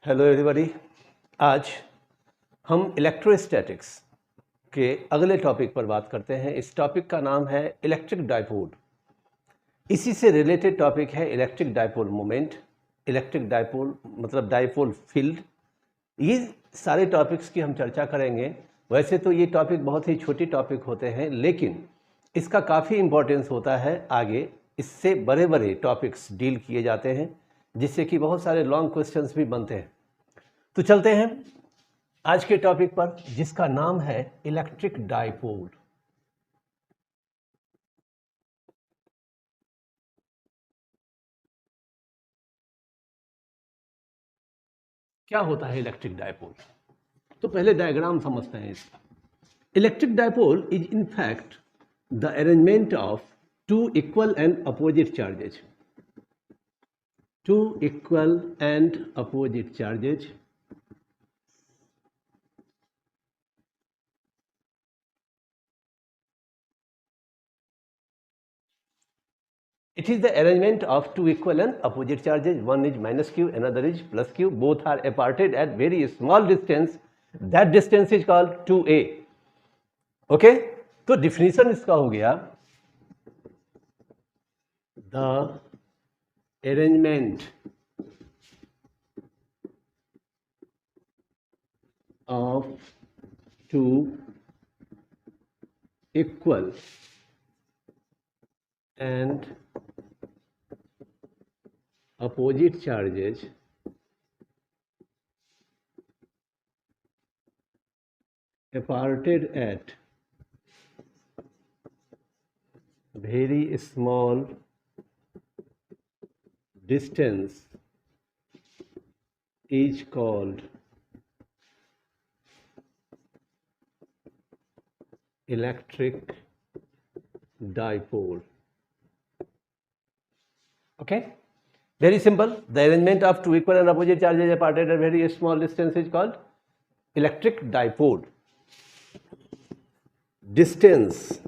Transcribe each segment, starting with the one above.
Hello everybody. आज हम electrostatics के अगले टॉपिक पर बात करते हैं। इस टॉपिक का नाम है इलेक्ट्रिक डाइपोल। इसी से रिलेटेड टॉपिक है electric dipole moment, electric dipole मतलब डाइपोल फील्ड। ये सारे टॉपिक्स की हम चर्चा करेंगे। वैसे तो ये टॉपिक बहुत ही छोटे टॉपिक होते हैं, लेकिन इसका काफ़ी इम्पोर्टेंस होता है। आगे इससे बड़े बड़े टॉपिक्स डील किए जाते हैं, जिससे कि बहुत सारे लॉन्ग क्वेश्चंस भी बनते हैं। तो चलते हैं आज के टॉपिक पर, जिसका नाम है इलेक्ट्रिक डाइपोल। क्या होता है इलेक्ट्रिक डाइपोल? तो पहले डायग्राम समझते हैं इसका। Electric dipole is in fact the arrangement of two equal and opposite charges. Two equal and opposite charges It is the arrangement of two equal and opposite charges. One is minus q, another is plus q. Both are aparted at very small distance. That distance is called 2a. Okay? तो definition इसका हो गया, the arrangement of two equal and opposite charges aparted at very small distance is called electric dipole. Okay? Very simple. The arrangement of two equal and opposite charges aparted at very small distance is called electric dipole. Distance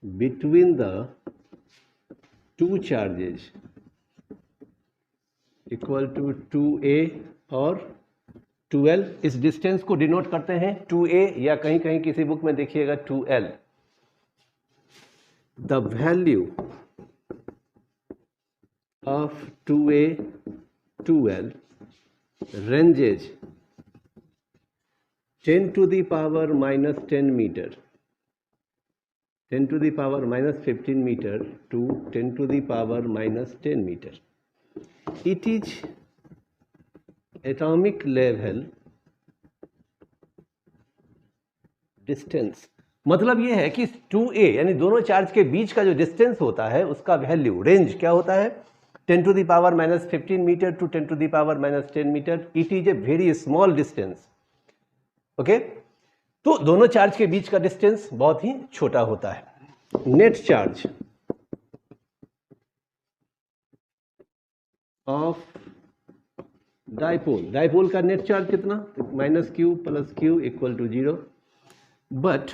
between the two charges equal to 2a और 2l. इस distance को denote करते हैं 2a, या कहीं कहीं किसी book में देखिएगा 2l. The value of 2a 2l ranges 10 to the power minus 10 meter, 10 to the power minus 15 meter to 10 to the power minus 10 meter. It is atomic level distance. मतलब ये है कि 2a यानी दोनों चार्ज के बीच का जो डिस्टेंस होता है उसका वैल्यू, रेंज क्या होता है? 10 to the power minus 15 meter to 10 to the power minus 10 meter. It is a very small distance. Okay? तो दोनों चार्ज के बीच का डिस्टेंस बहुत ही छोटा होता है. Net charge of dipole, dipole का नेट चार्ज कितना? Minus Q plus Q equal to 0. But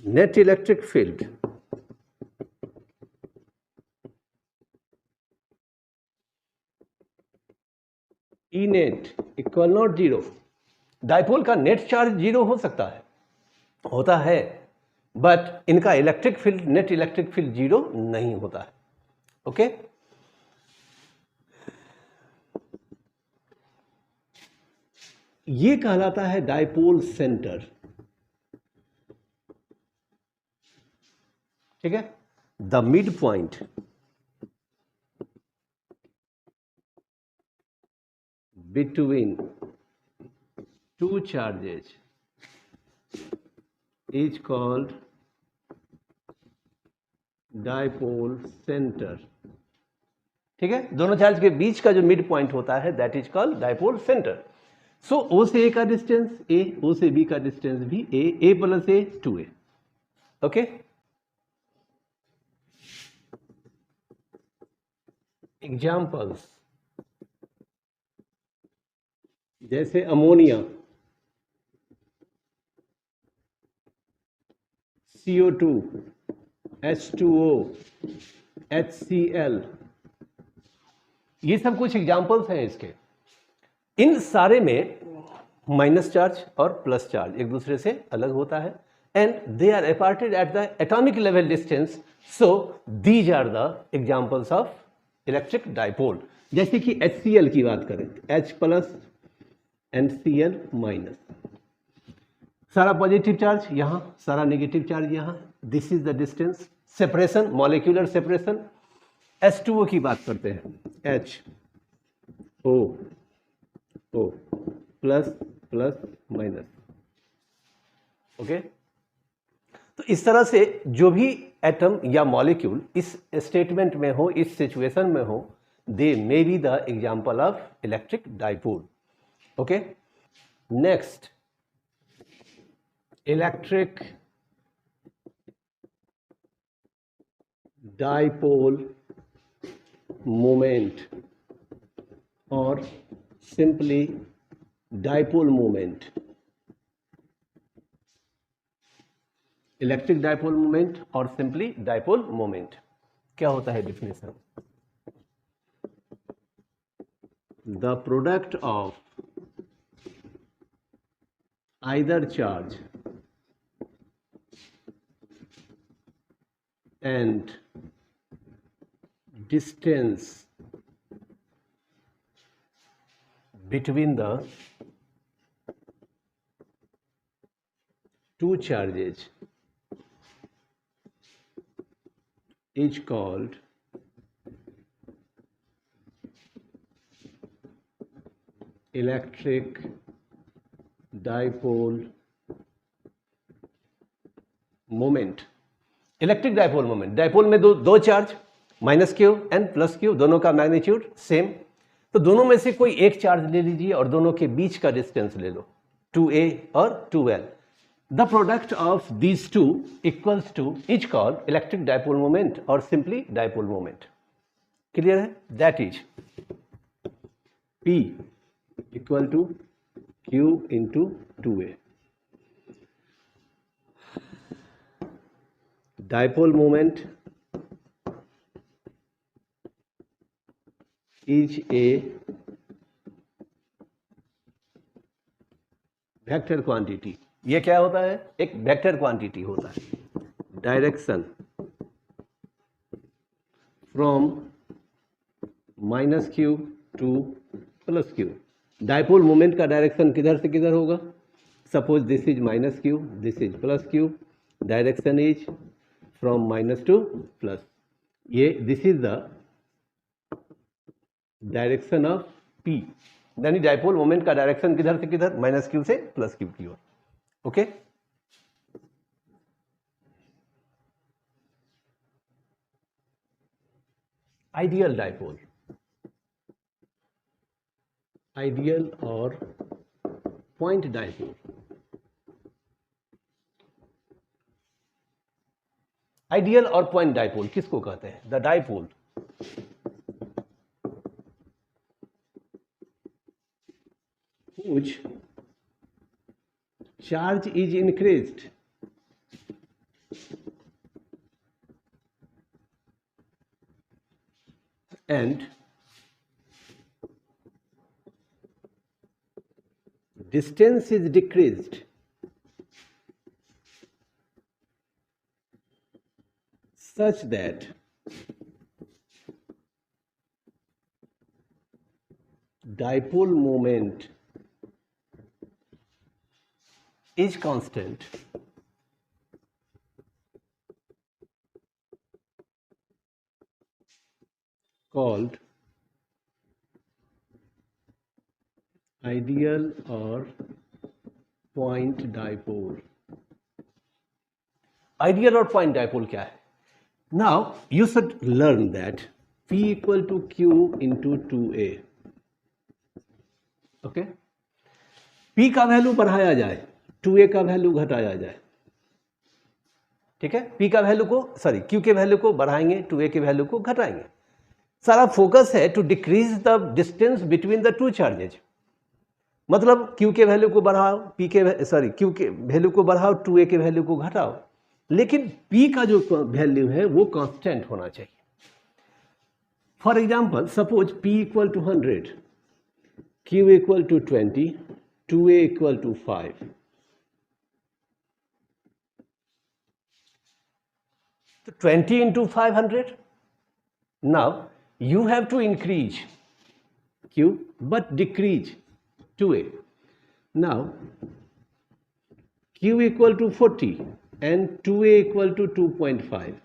net electric field E net equal not 0. Dipole का नेट चार्ज 0 हो सकता है, होता है, बट इनका electric field, net electric field 0 नहीं होता है. ओके? ये कहलाता है डाइपोल सेंटर. ठीक है? The mid point between two charges is called dipole center. ठीक है? दोनों चार्ज के बीच का जो मिड पॉइंट होता है that is called dipole centre. So O से ए का डिस्टेंस a, ओ से b का डिस्टेंस भी a plus a 2a. Okay? Examples जैसे अमोनिया, CO2, H2O, HCl, ये सब कुछ एग्जाम्पल्स हैं इसके। इन सारे में माइनस चार्ज और प्लस चार्ज एक दूसरे से अलग होता है, and they are aparted at the atomic level distance, so these are the examples of electric dipole. जैसे कि HCl की बात करें, H plus and Cl minus, सारा पॉजिटिव चार्ज यहाँ, सारा नेगेटिव चार्ज यहाँ, this is the distance, separation, molecular separation. H2O की बात करते हैं, HO plus plus minus, okay. तो इस तरह से जो भी एटम या मॉलिक्यूल इस स्टेटमेंट में हो, इस सिचुएशन में हो, they may be the example of electric dipole, okay. Next, electric dipole moment और simply dipole moment. Electric dipole moment और सिंपली डाइपोल मोमेंट क्या होता है definition? The product of either charge and distance between the two charges is called electric dipole moment. Electric dipole moment, dipole में दो charge, minus Q and plus Q, दोनों का magnitude same, तो दोनों में से कोई एक चार्ज ले लीजिए और दोनों के बीच का डिस्टेंस ले लो, 2a और 2l। The product of these two equals to is called electric dipole moment और सिंपली डाइपोल मोमेंट। क्लियर है? That is P equal to Q into 2a। Dipole moment is a vector quantity. ये क्या होता है? एक vector quantity होता है। Direction from minus Q to plus Q. Dipole moment का डायरेक्शन किधर से किधर होगा? Suppose this is minus Q, this is plus Q, direction is from minus to plus. ये this is the direction of P, यानी dipole moment का direction किधर से किधर? माइनस क्यू से प्लस क्यू की ओर, ओके। आइडियल डाइपोल, आइडियल और पॉइंट डाइपोल। आइडियल और पॉइंट डाइपोल किसको कहते हैं? The dipole which charge is increased and distance is decreased such that dipole moment is constant, called ideal or point dipole। Ideal और point dipole क्या है? Now you should learn that P equal to Q into 2a, okay. P का value बढ़ाया जाए, 2a का value घटाया जाए, ठीक है। P का वैल्यू को Q के वैल्यू को बढ़ाएंगे, 2a के वैल्यू को घटाएंगे। सारा फोकस है to decrease the distance between the two charges. मतलब Q के वैल्यू को बढ़ाओ, Q के वैल्यू को बढ़ाओ, 2a के वैल्यू को घटाओ, लेकिन P का जो वैल्यू है वो कांस्टेंट होना चाहिए। For example, suppose P equal to 100, Q equal to 20, 2A equal to 5. So 20 into 500. Now you have to increase Q but decrease 2A. Now Q equal to 40 and 2A equal to 2.5.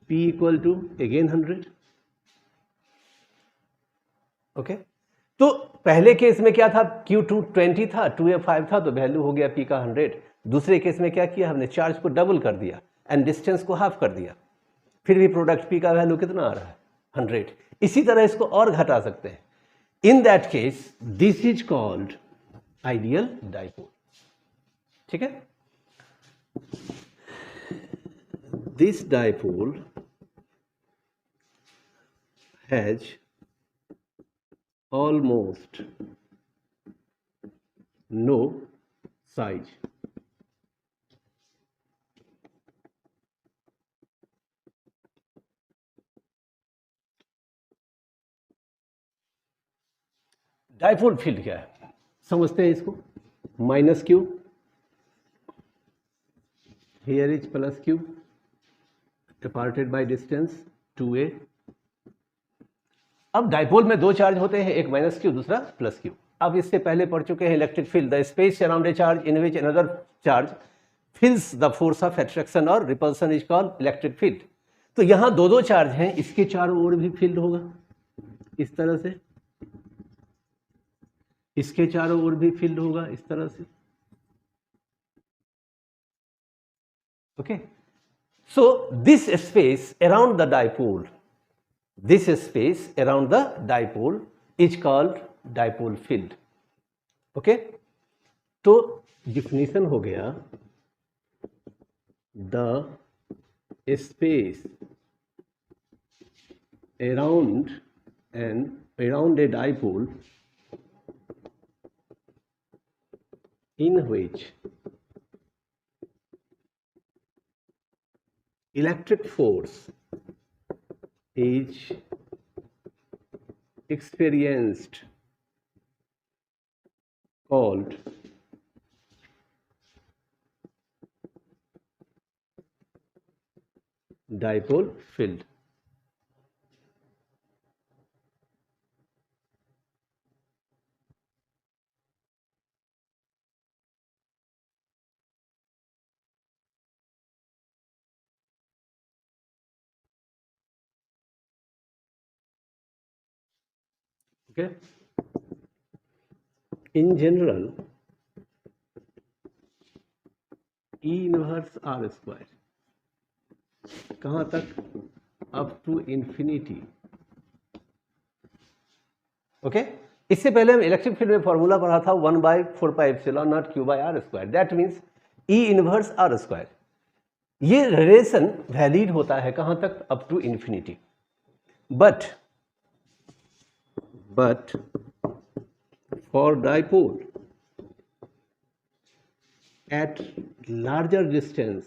P equal to again 100. Okay तो पहले case में क्या था, Q2 20 था, 2A 5 था, तो value हो गया P का 100. दूसरे केस में क्या किया हमने, चार्ज को डबल कर दिया एंड डिस्टेंस को हाफ कर दिया, फिर भी प्रोडक्ट P का वैल्यू कितना आ रहा है 100. इसी तरह इसको और घटा सकते हैं. In that case this is called ideal dipole. ठीक है, this dipole has almost no size. Dipole field क्या है समझते हैं इसको. Minus Q, here is plus Q, departed by distance 2A. अब डाइपोल में दो चार्ज होते हैं, एक माइनस क्यू दूसरा प्लस क्यू. अब इससे पहले पढ़ चुके हैं electric field, the space around a charge in which another charge feels the force of attraction और repulsion is called electric field. तो यहां दो दो चार्ज हैं, इसके चारों ओर भी फील्ड होगा इस तरह से, इसके चारों ओर भी फील्ड होगा इस तरह से. Okay, so this space around the dipole, this space around the dipole is called dipole field. Okay, तो definition हो गया, the space around a dipole in which electric force is experienced called dipole field. Okay, in general E inverse R square कहाँ तक, up to infinity. Okay, इससे पहले हम electric field में formula पढ़ा था 1/4πε0 Q/r². That means E inverse R². ये relation valid होता है कहाँ तक, up to infinity. But for dipole at larger distance,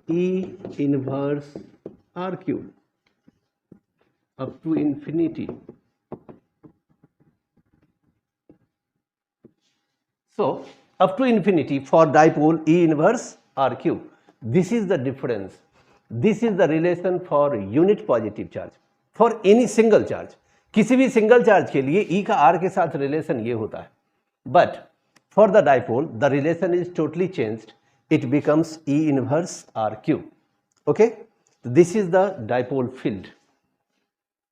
E inverse R³ up to infinity. So up to infinity for dipole E inverse R³. This is the difference. This is the relation for unit positive charge. For any single charge, किसी भी single charge के लिए E का R के साथ relation ये होता है. But for the dipole, the relation is totally changed. It becomes E inverse R³. Okay, this is the dipole field.